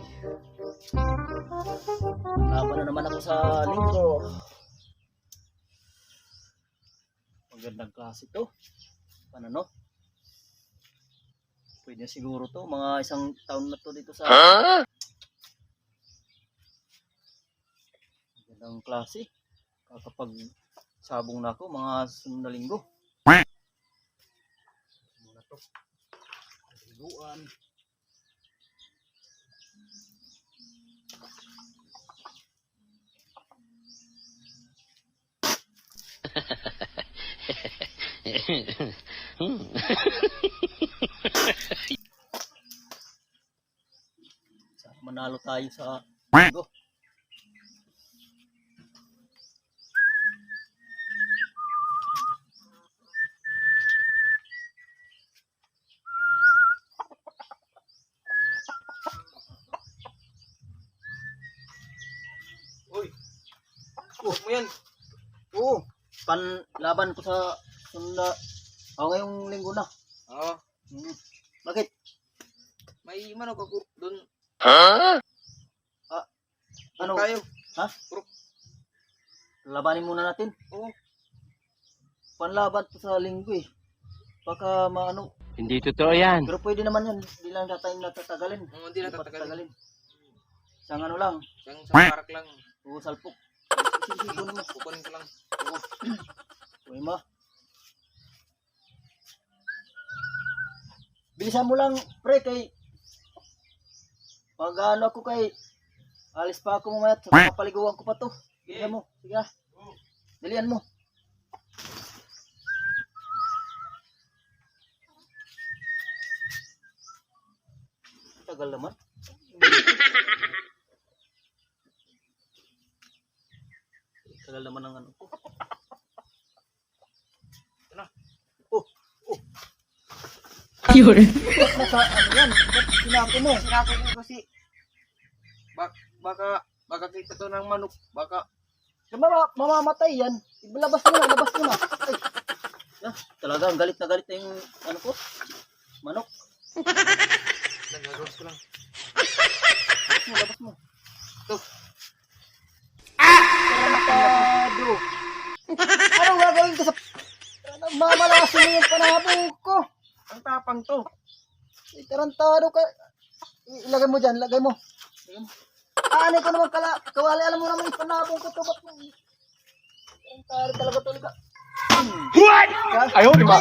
Uy. Laban na naman ako sa linggo. Magandang klase to. Paano no? Pwede siguro to. Mga isang taon na to dito sa... Magandang klase. Kapag sabong na ako, mga sunod na linggo. Muna to. Liguan. Sana manalo tayo sa linggo. Uy, mo yan. Oo, panlaban ko sa sunda. Ngayong linggo na. Oo. Bakit? May manok ako doon. Ano? Kayo. Ha? Puro. Labanin muna natin. Oo. Panlaban ko sa linggo eh. Baka maano. Hindi totoo yan. Pero pwede naman yan. Hindi lang tayo natatagalin. Hindi na tatagalin. Isang ano lang. Isang parak lang. Oo, salpok. Sige, kunin mo. Kukunin ko lang. Oo. Uy ma. Bilisan mo lang, pre, kay pag ano ako kay alis pa ako mamaya sa papaliguan ko pa to. Bilisan mo. Sige na. Dalian mo. Tagal naman. Tagal naman ang ano ko. Ano? Oh. Yun. Nasa ano yan? Ba't sinako mo? Sinako ko kasi baka kita to ng manok. Baka Mamamatay yan. Labas mo na, labas mo na. Ay. Ah, talaga, galit na yung ano ko. Manok. nagagawin ko lang. Labas mo. Ito. Tarantado. Anong gagawin ko sa... Mamalasin mo yung panabong ko. Ang tapang to. Tarantado ka. Ilagay mo dyan, lagay mo. Aanay ko naman kawali. Alam mo naman yung panabong ko to. Tarantado talaga talaga. What? Ayaw, di ba?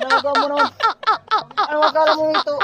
Nagawa mo naman. Ano akala mo ito?